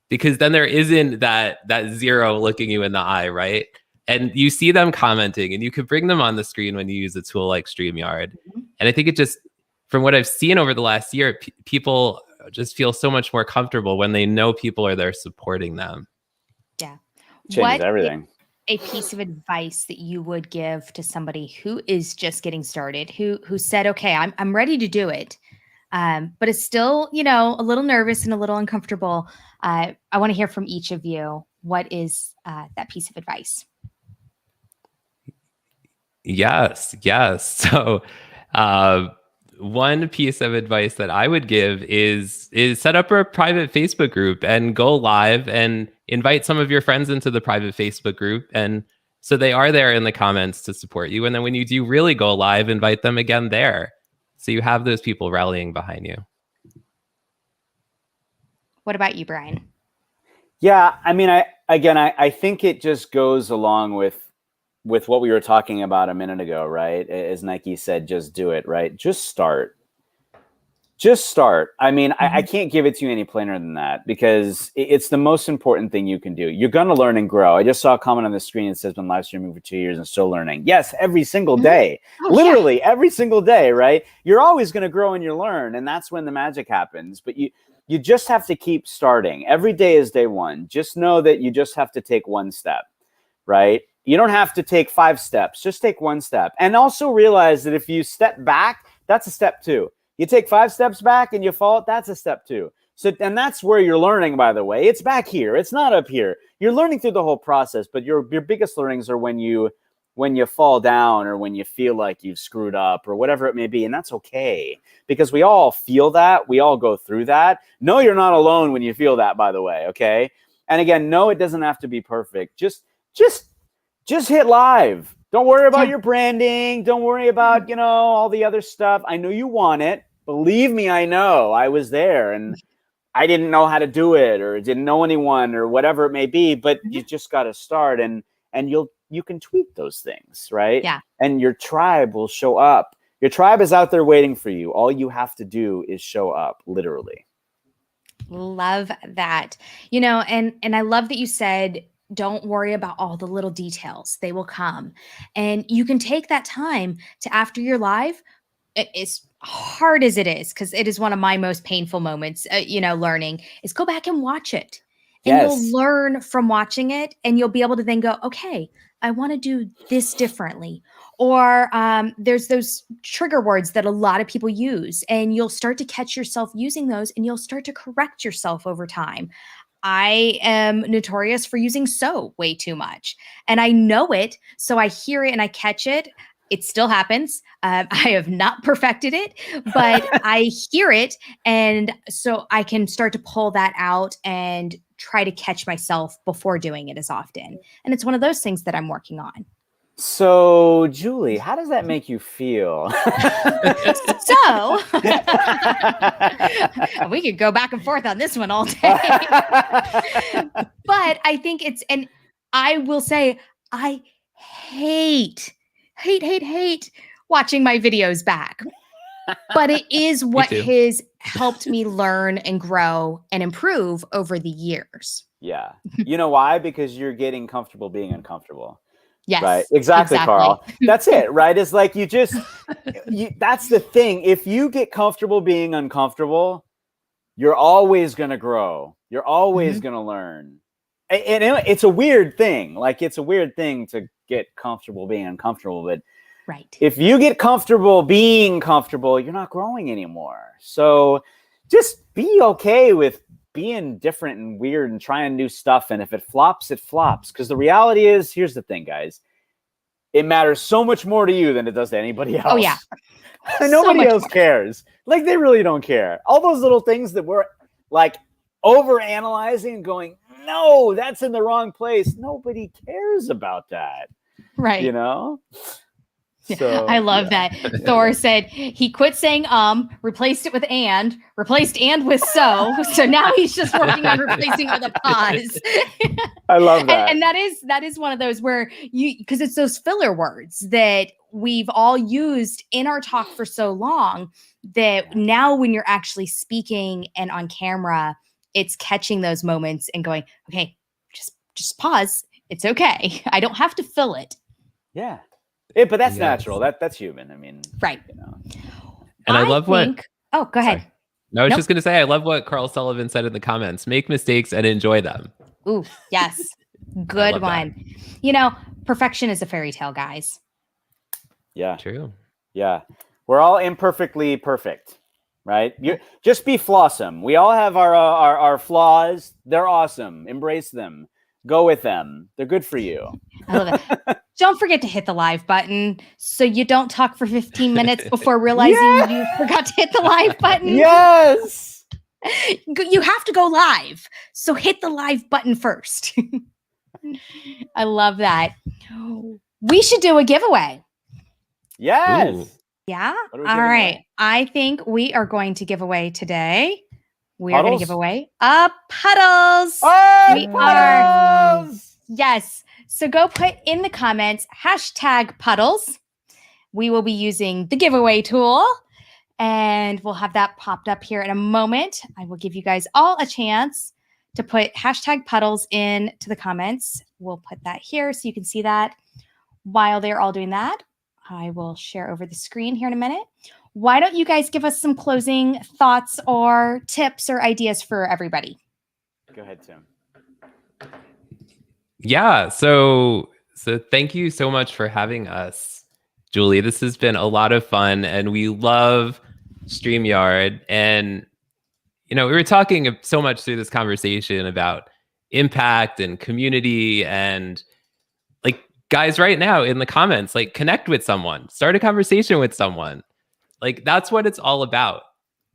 because then there isn't that zero looking you in the eye, right? And you see them commenting, and you could bring them on the screen when you use a tool like StreamYard. And I think it just, from what I've seen over the last year, people just feel so much more comfortable when they know people are there supporting them. Yeah. Changes everything. A piece of advice that you would give to somebody who is just getting started, who said, okay, I'm ready to do it, but is still, a little nervous and a little uncomfortable. I want to hear from each of you. What is that piece of advice? Yes. So one piece of advice that I would give is set up a private Facebook group and go live and invite some of your friends into the private Facebook group. And so they are there in the comments to support you. And then when you do really go live, invite them again there. So you have those people rallying behind you. What about you, Brian? Yeah, I mean, I think it just goes along with what we were talking about a minute ago, right? As Nike said, just do it, right? Just start. I mean, I can't give it to you any plainer than that, because it's the most important thing you can do. You're going to learn and grow. I just saw a comment on the screen that says, been live streaming for 2 years and still learning. Yes, every single day, literally every single day, right? You're always going to grow and you learn. And that's when the magic happens. But you just have to keep starting. Every day is day one. Just know that you just have to take one step, right? You don't have to take 5 steps. Just take one step. And also realize that if you step back, that's a step 2. You take 5 steps back and you fall, that's a step 2. So, and that's where you're learning, by the way. It's back here. It's not up here. You're learning through the whole process, but your biggest learnings are when you fall down, or when you feel like you've screwed up, or whatever it may be. And that's okay, because we all feel that. We all go through that. No, you're not alone when you feel that, by the way. Okay. And again, no, it doesn't have to be perfect. Just hit live. Don't worry about your branding. Don't worry about, all the other stuff. I know you want it. Believe me, I know. I was there and I didn't know how to do it, or didn't know anyone, or whatever it may be, but you just got to start, and you can tweak those things, right? Yeah. And your tribe will show up. Your tribe is out there waiting for you. All you have to do is show up, literally. Love that. And I love that you said, don't worry about all the little details. They will come. And you can take that time to, after you're live, as hard as it is, because it is one of my most painful moments, learning, is go back and watch it. And you'll learn from watching it, and you'll be able to then go, okay, I want to do this differently. Or there's those trigger words that a lot of people use, and you'll start to catch yourself using those, and you'll start to correct yourself over time. I am notorious for using "so" way too much, and I know it, so I hear it and I catch it. It still happens. I have not perfected it, but I hear it, and so I can start to pull that out and try to catch myself before doing it as often. And it's one of those things that I'm working on. So, Julie, how does that make you feel? So, we could go back and forth on this one all day. But I think and I will say, I hate watching my videos back. But it is what has helped me learn and grow and improve over the years. Yeah. You know why? Because you're getting comfortable being uncomfortable. Yes. Right. Exactly. Carl. That's it. Right. It's like that's the thing. If you get comfortable being uncomfortable, you're always going to grow. You're always going to learn. And it's a weird thing. Like, it's a weird thing to get comfortable being uncomfortable. But if you get comfortable being comfortable, you're not growing anymore. So just be okay with being different and weird and trying new stuff. And if it flops, it flops. Because the reality is, here's the thing, guys. It matters so much more to you than it does to anybody else. Oh, yeah. Nobody else cares. Like, they really don't care. All those little things that we're like over-analyzing and going, no, that's in the wrong place. Nobody cares about that. Right. You know? So, I love that. Thor said he quit saying replaced it with and, replaced and with so. So now he's just working on replacing with a pause. I love that. And that is one of those where because it's those filler words that we've all used in our talk for so long that now when you're actually speaking and on camera, it's catching those moments and going, okay, just pause. It's okay. I don't have to fill it. Yeah. But that's natural. That's human. I mean, right. You know. And I love what. Oh, go ahead. Sorry. No, I was just going to say, I love what Carl Sullivan said in the comments. Make mistakes and enjoy them. Ooh, yes. Good one. That. You know, perfection is a fairy tale, guys. Yeah. True. Yeah. We're all imperfectly perfect, right? Just be flawsome. We all have our flaws. They're awesome. Embrace them. Go with them. They're good for you. I love it. Don't forget to hit the live button so you don't talk for 15 minutes before realizing you forgot to hit the live button. Yes. You have to go live. So hit the live button first. I love that. We should do a giveaway. Yes. Ooh. Yeah. All right. Away? I think we are going to give away today. We are going to give away puddles. Oh, we are. Yes. So go put in the comments #puddles. We will be using the giveaway tool and we'll have that popped up here in a moment. I will give you guys all a chance to put #puddles into the comments. We'll put that here so you can see that. While they're all doing that, I will share over the screen here in a minute. Why don't you guys give us some closing thoughts or tips or ideas for everybody? Go ahead, Tim. Yeah. So thank you so much for having us, Julie. This has been a lot of fun and we love Streamyard. And, we were talking so much through this conversation about impact and community and like guys right now in the comments, like connect with someone, start a conversation with someone. Like that's what it's all about.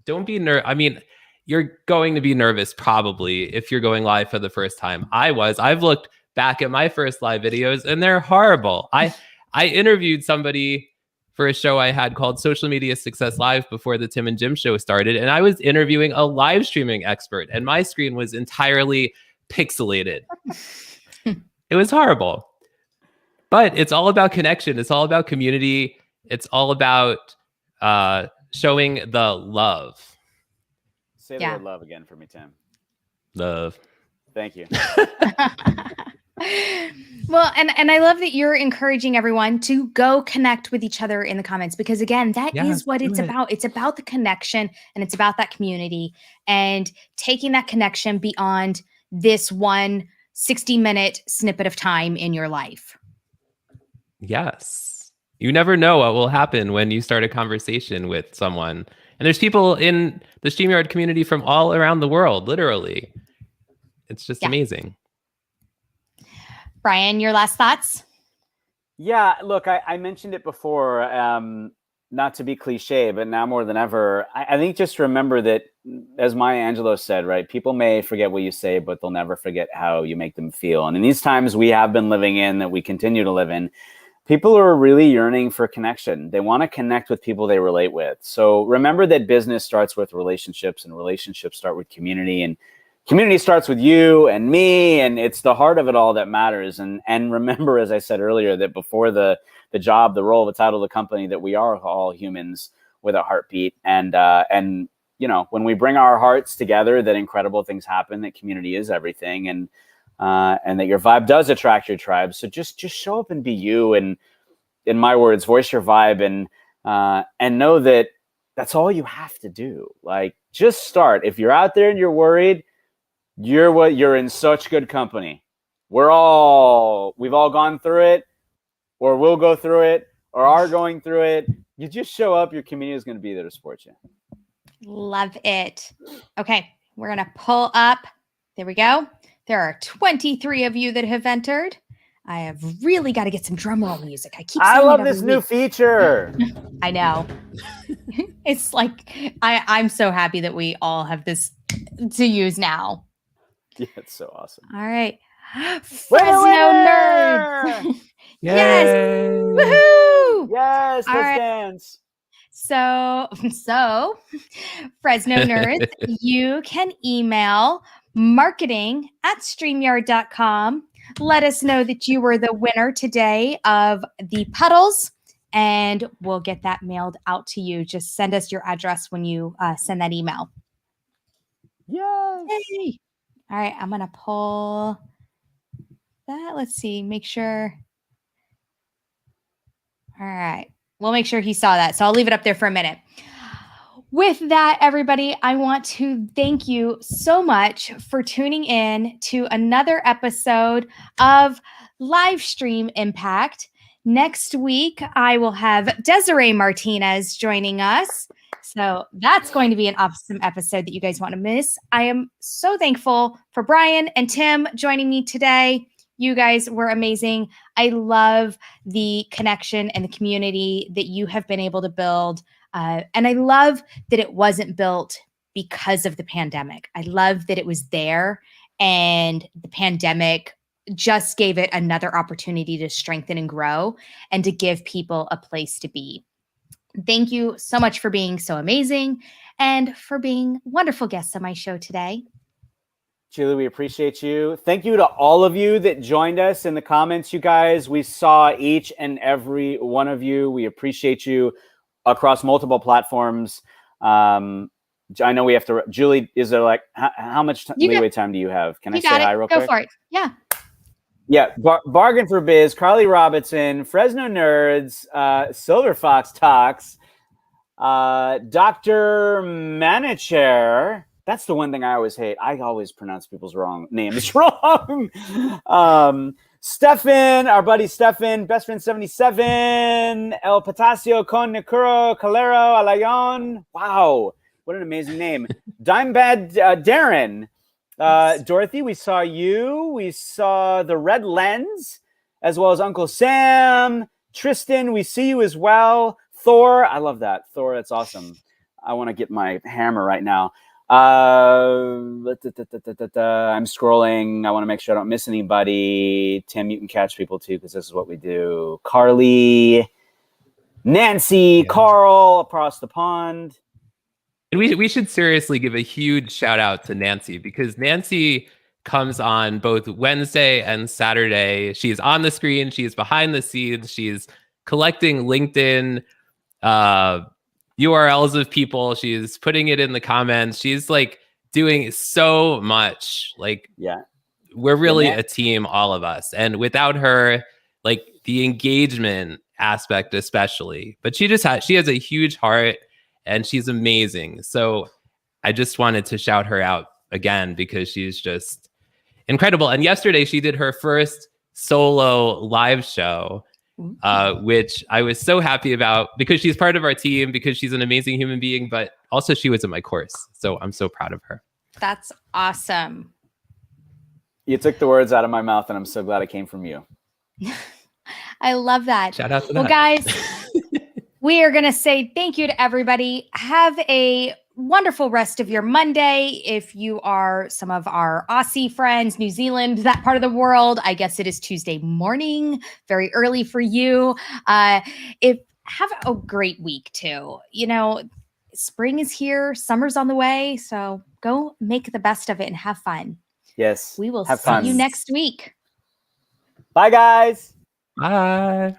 Don't be nervous. I mean, you're going to be nervous probably if you're going live for the first time. I've looked back at my first live videos and they're horrible. I interviewed somebody for a show I had called Social Media Success Live before the Tim and Jim show started. And I was interviewing a live streaming expert and my screen was entirely pixelated. It was horrible. But it's all about connection. It's all about community. It's all about showing the love. Say the word love again for me, Tim. Love. Thank you. Well, and I love that you're encouraging everyone to go connect with each other in the comments, because again, that is what it's about. It's about the connection, and it's about that community, and taking that connection beyond this one 60-minute snippet of time in your life. Yes. You never know what will happen when you start a conversation with someone. And there's people in the Streamyard community from all around the world, literally. It's just amazing. Brian, your last thoughts? Yeah, look, I mentioned it before, not to be cliche, but now more than ever, I think just remember that, as Maya Angelou said, right, people may forget what you say, but they'll never forget how you make them feel. And in these times we have been living in, that we continue to live in, people are really yearning for connection. They want to connect with people they relate with. So remember that business starts with relationships, and relationships start with community, and community starts with you and me, and it's the heart of it all that matters. And remember, as I said earlier, that before the job, the role, the title, the company, that we are all humans with a heartbeat. And you know, when we bring our hearts together, that incredible things happen. That community is everything, and that your vibe does attract your tribe. So just show up and be you, and in my words, voice your vibe, and know that that's all you have to do. Like, just start. If you're out there and you're worried, you're in such good company. We've all gone through it, or will go through it, or are going through it. You just show up, your community is going to be there to support you. Love it. Okay, we're going to pull up. There we go. There are 23 of you that have entered. I have really got to get some drum roll music. I love this new feature. I know. It's like, I'm so happy that we all have this to use now. Yeah, it's so awesome. All right. Fresno Nerds. Yes. Woohoo. Yes, let's dance. So Fresno Nerds, you can email marketing@streamyard.com. Let us know that you were the winner today of the puddles, and we'll get that mailed out to you. Just send us your address when you send that email. Yes. Yay. All right, I'm going to pull that. Let's see, make sure. All right, we'll make sure he saw that. So I'll leave it up there for a minute. With that, everybody, I want to thank you so much for tuning in to another episode of Livestream Impact. Next week, I will have Desiree Martinez joining us. So that's going to be an awesome episode that you guys want to miss. I am so thankful for Brian and Tim joining me today. You guys were amazing. I love the connection and the community that you have been able to build. And I love that it wasn't built because of the pandemic. I love that it was there, and the pandemic just gave it another opportunity to strengthen and grow, and to give people a place to be. Thank you so much for being so amazing, and for being wonderful guests on my show today. Julie, we appreciate you. Thank you to all of you that joined us in the comments, you guys. We saw each and every one of you. We appreciate you across multiple platforms. I know we have to, Julie, is there like, how much leeway time do you have? Can I say hi real quick? Go for it. Yeah. Yeah. Bargain for Biz, Carly Robinson, Fresno Nerds, Silver Fox Talks, Dr. Manicher. That's the one thing I always hate. I always pronounce people's names wrong. Stefan, our buddy Stefan, Best Friend 77, El Patacio con Nicuro, Calero, Alayon. Wow, what an amazing name. Dimebad Darren. Dorothy, we saw you. We saw the Red Lens, as well as Uncle Sam. Tristan, we see you as well. Thor, I love that. Thor, that's awesome. I want to get my hammer right now. I'm scrolling. I want to make sure I don't miss anybody. Tim, you can catch people too, because this is what we do. Carly, Nancy, Carl across the pond. And we should seriously give a huge shout out to Nancy, because Nancy comes on both Wednesday and Saturday. She's on the screen. She's behind the scenes. She's collecting LinkedIn URLs of people. She's putting it in the comments. She's like doing so much. Like, yeah, we're really Yeah. a team, all of us. And without her, like the engagement aspect, especially, but she has a huge heart and she's amazing. So I just wanted to shout her out again because she's just incredible. And yesterday she did her first solo live show, which I was so happy about because she's part of our team, because she's an amazing human being, but also she was in my course. So I'm so proud of her. That's awesome. You took the words out of my mouth, and I'm so glad it came from you. I love that. Shout out to well, that. guys, we are going to say thank you to everybody. Have a wonderful rest of your Monday. If you are some of our Aussie friends, New Zealand, that part of the world, I guess it is Tuesday morning, very early for you. Have a great week too. You know, spring is here, summer's on the way, so go make the best of it and have fun. Yes. We will have see fun. you next week. Bye, guys. Bye.